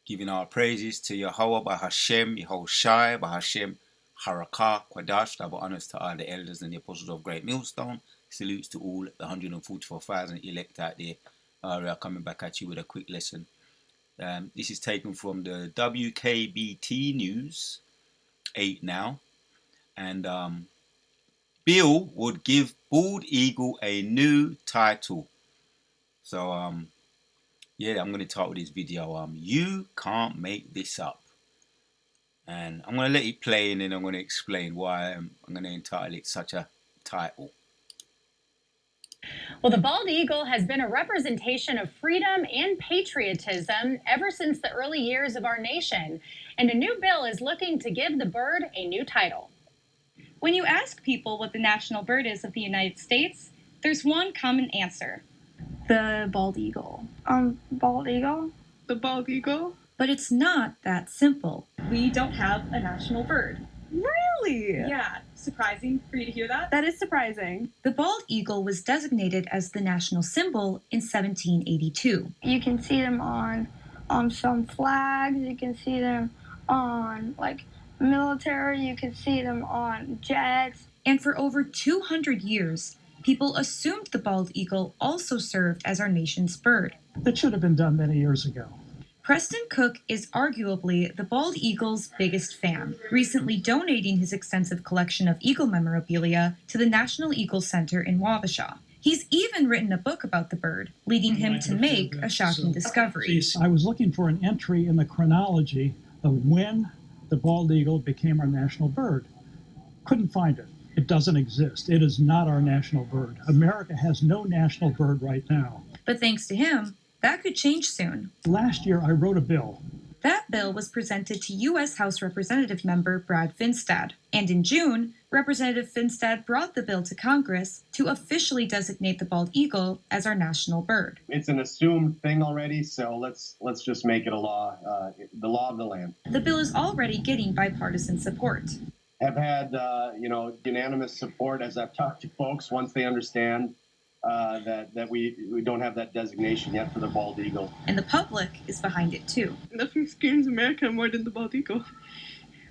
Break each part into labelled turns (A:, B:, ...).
A: giving our praises to Yahweh by Hashem, Yehoshai by Hashem, Harakah, Quadash, double honors to all the elders and the apostles of Great Millstone. Salutes to all the 144,000 elect out there. We are coming back at you with a quick lesson. This is taken from the WKBT News 8 now. And Bill would give Bald Eagle a new title. So, yeah, I'm going to title this video, You Can't Make This Up. And I'm going to let it play and then I'm going to explain why I'm going to entitle it such a title.
B: Well, the bald eagle has been a representation of freedom and patriotism ever since the early years of our nation. And a new bill is looking to give the bird a new title.
C: When you ask people what the national bird is of the United States, there's one common answer.
D: The bald eagle.
E: Bald eagle?
D: The bald eagle?
F: But it's not that simple.
C: We don't have a national bird.
D: Really?
C: Yeah, surprising for you to hear that?
D: That is surprising.
F: The bald eagle was designated as the national symbol in 1782.
E: You can see them on some flags. You can see them on, like, military. You can see them on jets.
F: And for over 200 years, people assumed the bald eagle also served as our nation's bird.
G: That should have been done many years ago.
F: Preston Cook is arguably the bald eagle's biggest fan, recently donating his extensive collection of eagle memorabilia to the National Eagle Center in Wabasha. He's even written a book about the bird, leading him to make a shocking discovery.
G: I was looking for an entry in the chronology of when the bald eagle became our national bird. Couldn't find it. It doesn't exist. It is not our national bird. America has no national bird right now.
F: But thanks to him, that could change soon.
G: Last year, I wrote a bill.
F: That bill was presented to U.S. House Representative member Brad Finstad. And in June, Representative Finstad brought the bill to Congress to officially designate the bald eagle as our national bird.
H: It's an assumed thing already, so let's just make it a law, the law of the land.
F: The bill is already getting bipartisan support.
H: Have had, unanimous support as I've talked to folks once they understand that we don't have that designation yet for the bald eagle.
F: And the public is behind it too.
D: Nothing scares America more than the bald eagle.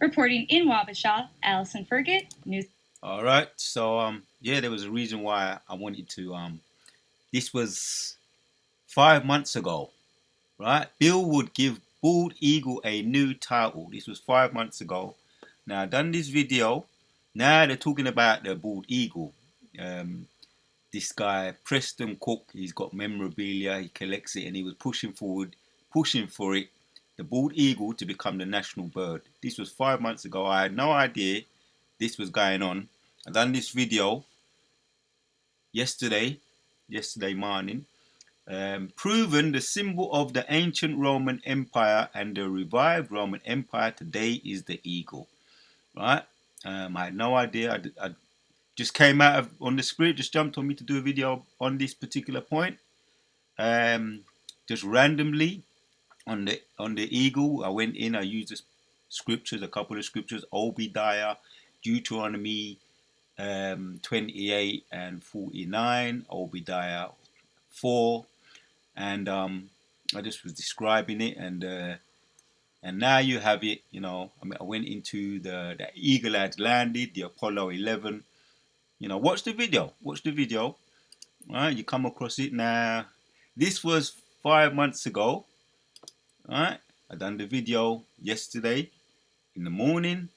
C: Reporting in Wabasha, Allison Fergit, News.
A: All right, so yeah, there was a reason why I wanted to. This was 5 months ago, right? Bill would give Bald Eagle a new title. This was 5 months ago. Now, I've done this video. Now they're talking about the bald eagle. This guy, Preston Cook, he's got memorabilia, he collects it, and he was pushing for it, the bald eagle, to become the national bird. This was 5 months ago. I had no idea this was going on. I done this video yesterday morning, proving the symbol of the ancient Roman Empire and the revived Roman Empire today is the eagle, right? I had no idea. I just came out on the spirit, just jumped on me to do a video on this particular point. Just randomly on the eagle, I went in, I used the scriptures, a couple of scriptures, Obadiah, Deuteronomy 28 and 49, Obadiah 4, and I just was describing it, and now you have it. You know, I went into the eagle had landed, the Apollo 11. You know, watch the video. All right, you come across it now. This was 5 months ago. All right, I done the video yesterday in the morning.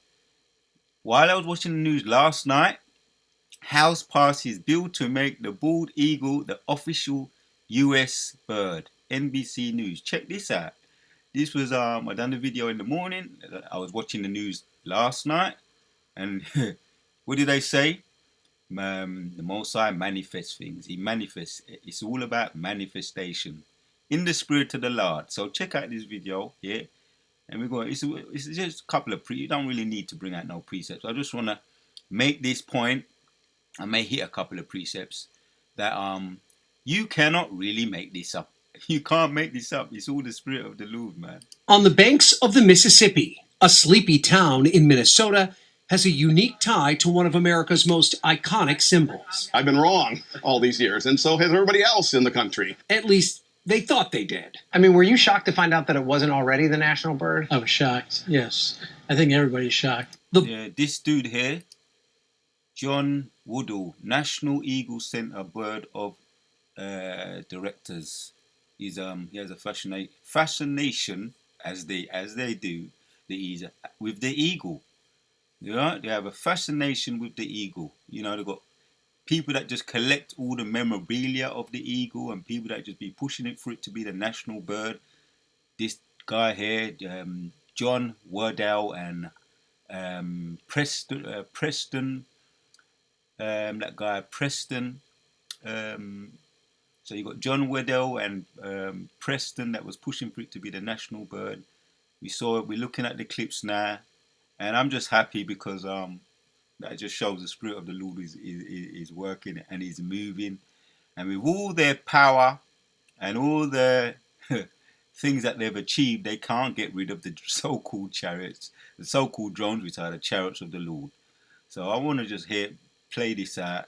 A: While I was watching the news last night, House passed his bill to make the bald eagle the official U.S. bird. NBC News. Check this out. This was I done the video in the morning. I was watching the news last night, and what did they say? The Most High manifests things. He manifests. It's all about manifestation in the spirit of the Lord. So check out this video here, and we're going. It's just a couple of you don't really need to bring out no precepts. I just want to make this point. I may hit a couple of precepts that you cannot really make this up. You can't make this up. It's all the spirit of the Lord, man.
I: On the banks of the Mississippi, a sleepy town in Minnesota has a unique tie to one of America's most iconic symbols.
J: I've been wrong all these years, and so has everybody else in the country.
I: At least they thought they did.
J: I mean, were you shocked to find out that it wasn't already the national bird?
K: I was shocked, yes. I think everybody's shocked.
A: Yeah, this dude here, John Woodall, National Eagle Center Bird of Directors. He has a fascination as they do with the eagle. You know, they have a fascination with the eagle. You know, they've got people that just collect all the memorabilia of the eagle, and people that just be pushing it for it to be the national bird. This guy here, John Woodall, and Preston, that guy Preston. So you got John Woodall and Preston that was pushing for it to be the national bird. We're looking at the clips now, and I'm just happy because that just shows the Spirit of the Lord is working and is moving. And with all their power and all the things that they've achieved, they can't get rid of the so-called chariots, the so-called drones, which are the chariots of the Lord. So I want to just play this out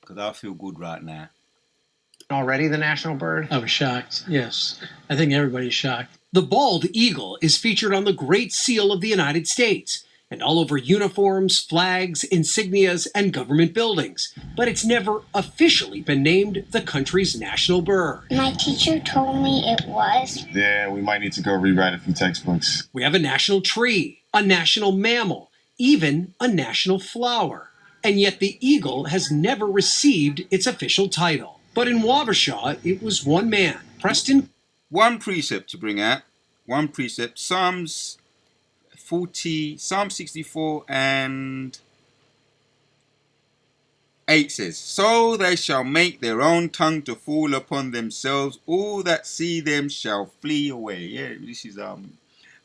A: because I feel good right now.
J: Already the national bird?
K: I was shocked, yes. I think everybody's shocked.
I: The bald eagle is featured on the Great Seal of the United States and all over uniforms, flags, insignias, and government buildings. But it's never officially been named the country's national bird.
E: My teacher told me it was.
L: Yeah, we might need to go rewrite a few textbooks.
I: We have a national tree, a national mammal, even a national flower. And yet the eagle has never received its official title. But in Wabasha, it was one man, Preston.
A: One precept to bring out. One precept. Psalm 64 and 8 says, "So they shall make their own tongue to fall upon themselves. All that see them shall flee away." Yeah, this is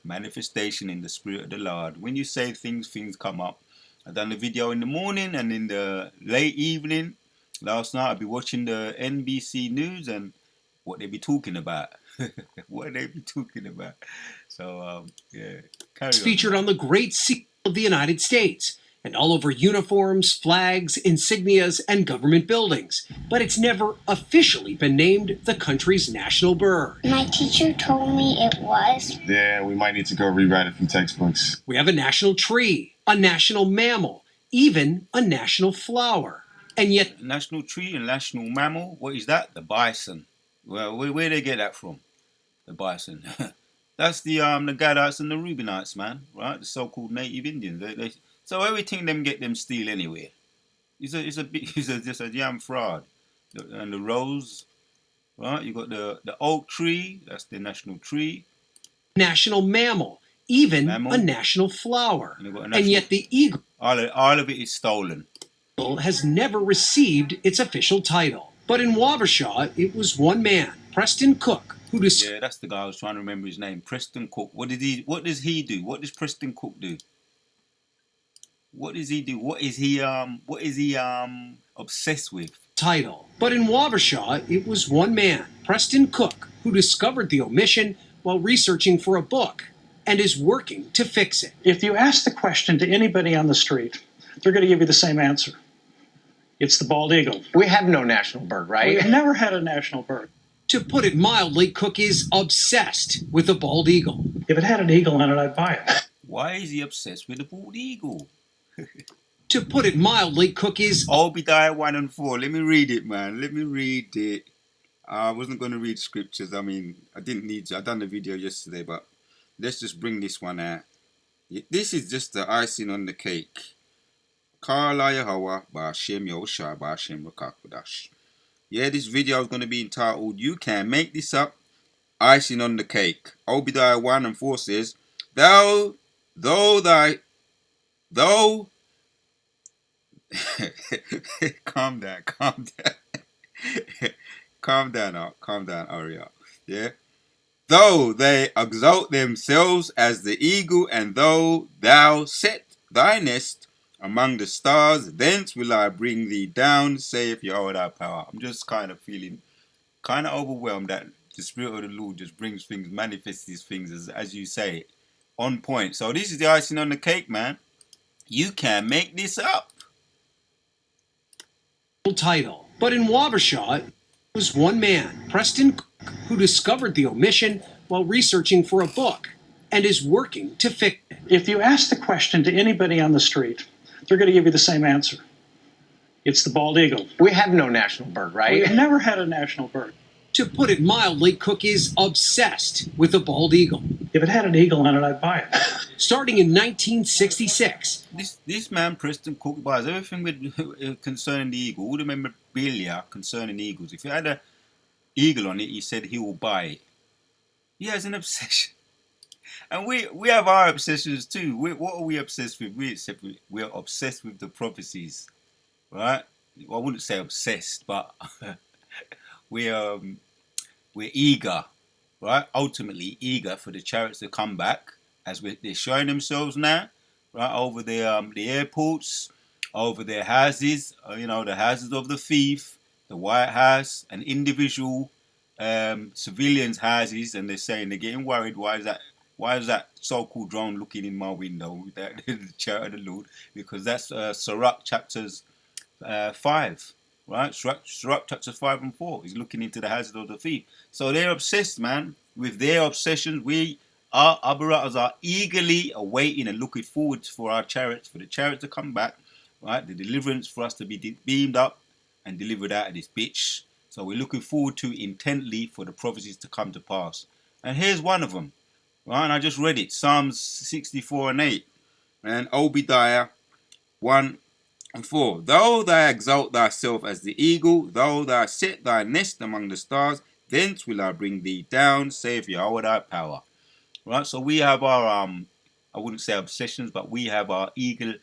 A: manifestation in the Spirit of the Lord. When you say things come up. I done the video in the morning and in the late evening. Last night I'd be watching the NBC News and what they be talking about. What they be talking about. So, yeah.
I: It's featured on the Great Seal of the United States and all over uniforms, flags, insignias, and government buildings. But it's never officially been named the country's national bird.
E: My teacher told me it was.
L: Yeah, we might need to go rewrite a few textbooks.
I: We have a national tree, a national mammal, even a national flower. And yet...
A: National tree and national mammal, what is that? The bison. Well, where they get that from? The bison. That's the Gadites and the Reubenites, man, right? The so-called native Indians. So everything them get them steal anywhere. It's just a damn fraud. And the rose, right? You got the oak tree. That's the national tree.
I: National mammal, even a national flower. And yet the eagle.
A: All of it is stolen.
I: Has never received its official title. But in Wabasha, it was one man, Preston Cook, who
A: Yeah, that's the guy I was trying to remember his name. Preston Cook. What does he do? What does Preston Cook do? What does he do? What is he obsessed with?
I: Title. But in Wabasha, it was one man, Preston Cook, who discovered the omission while researching for a book and is working to fix it.
G: If you ask the question to anybody on the street, they're going to give you the same answer. It's the bald eagle.
J: We have no national bird, right?
G: We've never had a national bird.
I: To put it mildly, Cook is obsessed with the bald eagle.
G: If it had an eagle on it, I'd buy it.
A: Why is he obsessed with the bald eagle?
I: To put it mildly, Cook is...
A: Obadiah 1 and 4. Let me read it, man. Let me read it. I wasn't going to read scriptures. I mean, I didn't need to. I done the video yesterday, but let's just bring this one out. This is just the icing on the cake. Kala Yahweh Ba'Shem Yahushua Ba'Shem Rakakadash. Yeah, this video is going to be entitled, "You Can Make This Up, Icing on the Cake." Obadiah 1 and 4 says, Though, calm down, Ariel. Yeah. Though they exalt themselves as the eagle, and though thou set thy nest among the stars, thence will I bring thee down, saith Yahweh power. I'm just kind of feeling kind of overwhelmed that the Spirit of the Lord just brings things, manifests these things, as you say, on point. So this is the icing on the cake, man. You can make this up.
I: Title. But in Wabasha, Was one man, Preston Cook, who discovered the omission while researching for a book and is working to fix it.
G: If you ask the question to anybody on the street, they're going to give you the same answer. It's the bald eagle.
J: We have no national bird, right?
G: We've never had a national bird.
I: To put it mildly, Cook is obsessed with the bald eagle.
G: If it had an eagle on it, I'd buy it.
I: Starting in 1966,
A: This man, Preston Cook, buys everything with concerning the eagle, all the memorabilia concerning eagles. If it had an eagle on it, he said he will buy it. He has an obsession. And we have our obsessions too. What are we obsessed with? We're obsessed with the prophecies, right? Well, I wouldn't say obsessed, but we're eager, right? Ultimately eager for the chariots to come back, as they're showing themselves now, right? Over the airports, over their houses, the houses of the thief, the White House, and individual civilians' houses, and they're saying they're getting worried. Why is that so-called drone looking in my window with the chariot of the Lord? Because that's Sirach chapters 5, right? Sirach chapters 5 and 4. He's looking into the houses of the thief. So they're obsessed, man, with their obsessions. Our brothers are eagerly awaiting and looking forward for our chariots, for the chariots to come back, right? The deliverance for us to be beamed up and delivered out of this bitch. So we're looking forward to intently for the prophecies to come to pass. And here's one of them, right? And I just read it, Psalms 64 and 8, and Obadiah 1 and 4. Though thou exalt thyself as the eagle, though thou set thy nest among the stars, thence will I bring thee down, saith Yahweh thy power. Right, so we have our I wouldn't say obsessions, but we have our eager.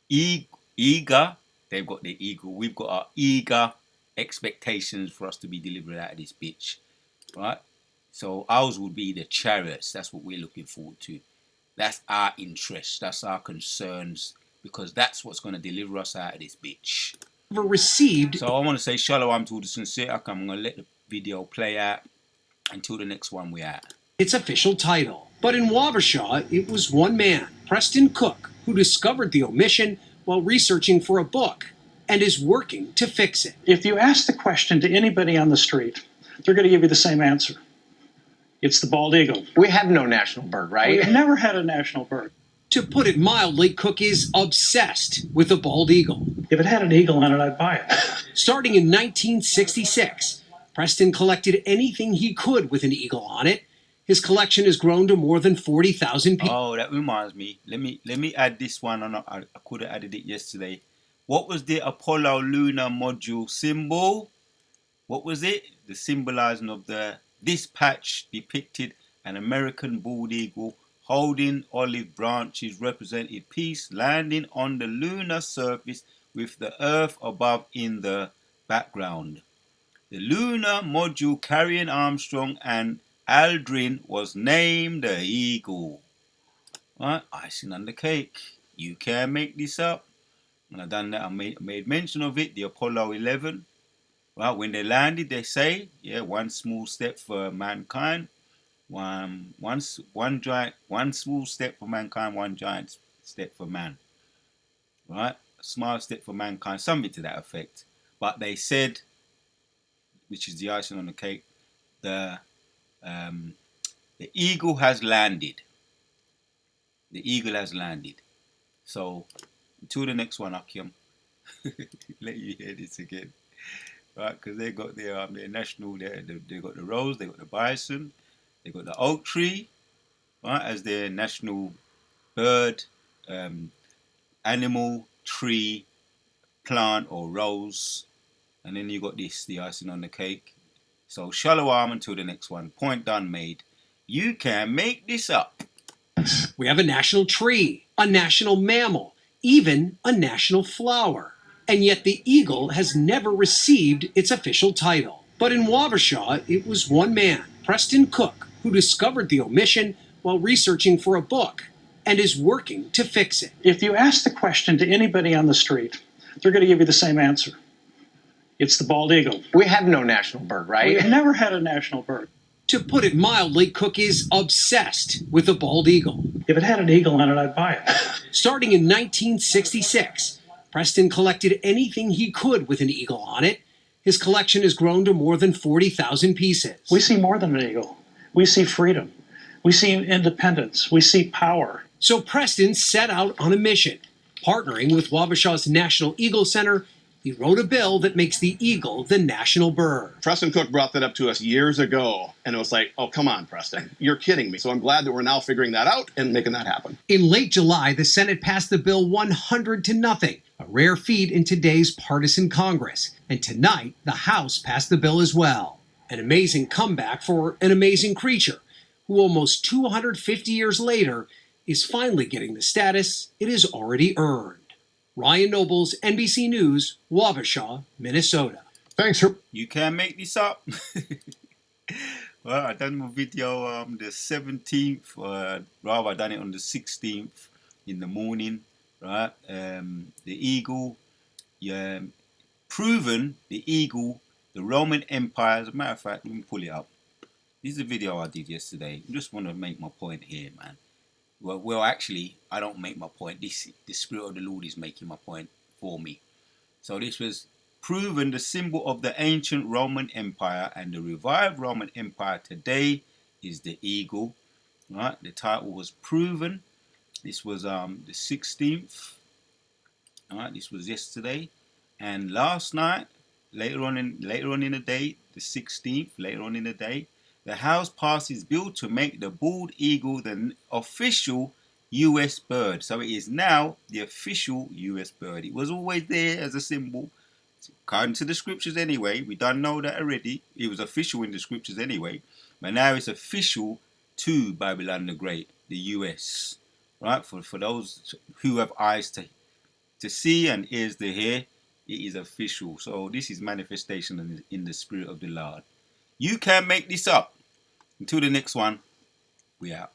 A: They've got the eagle. We've got our eager expectations for us to be delivered out of this bitch, right? So ours would be the chariots. That's what we're looking forward to. That's our interest. That's our concerns, because that's what's going to deliver us out of this bitch.
I: Received.
A: So I want to say shalom to the sincere. I'm going to let the video play out until the next one we're at.
I: Its official title. But in Wabasha, it was one man, Preston Cook, who discovered the omission while researching for a book and is working to fix it.
G: If you ask the question to anybody on the street, they're going to give you the same answer. It's the bald eagle.
J: We have no national bird, right?
G: We've never had a national bird.
I: To put it mildly, Cook is obsessed with the bald eagle.
G: If it had an eagle on it, I'd buy it.
I: Starting in 1966, Preston collected anything he could with an eagle on it. His collection has grown to more than 40,000 pieces.
A: Oh, that reminds me. Let me add this one. I could have added it yesterday. What was the Apollo lunar module symbol? What was it? The symbolizing of this patch depicted an American bald eagle holding olive branches, represented peace, landing on the lunar surface with the Earth above in the background. The lunar module carrying Armstrong and Aldrin was named the Eagle. Right, icing on the cake. You can make this up. And I done that. I made mention of it. The Apollo 11. Right, when they landed, they say, one small step for mankind, one small step for mankind, one giant step for man. Right, a small step for mankind, something to that effect. But they said, which is the icing on the cake, the eagle has landed. The eagle has landed. So until the next one, Akim, let you hear this again, right? Because they got their national. They got the rose, they got the bison, they got the oak tree, right, as their national bird, animal, tree, plant, or rose, and then you got this, the icing on the cake. So shalom until the next one. Point done made. You can make this up.
I: We have a national tree, a national mammal, even a national flower. And yet the eagle has never received its official title. But in Wabasha, it was one man, Preston Cook, who discovered the omission while researching for a book and is working to fix it.
G: If you ask the question to anybody on the street, they're going to give you the same answer. It's the bald eagle.
J: We have no national bird, right?
G: We've never had a national bird.
I: To put it mildly, Cook is obsessed with the bald eagle.
G: If it had an eagle on it, I'd buy it.
I: Starting in 1966, Preston collected anything he could with an eagle on it. His collection has grown to more than 40,000 pieces.
M: We see more than an eagle. We see freedom. We see independence. We see power.
I: So Preston set out on a mission. Partnering with Wabasha's National Eagle Center, he wrote a bill that makes the eagle the national bird.
N: Preston Cook brought that up to us years ago, and it was like, oh, come on, Preston. You're kidding me. So I'm glad that we're now figuring that out and making that happen.
I: In late July, the Senate passed the bill 100-0, a rare feat in today's partisan Congress. And tonight, the House passed the bill as well. An amazing comeback for an amazing creature, who almost 250 years later is finally getting the status it has already earned. Ryan Nobles, NBC News, Wabasha, Minnesota.
L: Thanks.
A: You can't make this up. Well, I done my video the 17th. Rather, I done it on the 16th in the morning. Right, the eagle, proven the eagle, the Roman Empire. As a matter of fact, let me pull it up. This is a video I did yesterday. I just want to make my point here, man. Well, actually, I don't make my point. The Spirit of the Lord is making my point for me. So this was proven the symbol of the ancient Roman Empire, and the revived Roman Empire today is the eagle. Right, the title was proven. This was the 16th. All right, this was yesterday, and last night, later on in the day, the 16th, later on in the day, the House passed its bill to make the bald eagle the official U.S. bird. So it is now the official U.S. bird. It was always there as a symbol, according to the scriptures anyway. We don't know that already. It was official in the scriptures anyway, but now it's official to Babylon the Great, the U.S. Right? For those who have eyes to see and ears to hear, it is official. So this is manifestation in the Spirit of the Lord. You can't make this up. Until the next one, we out.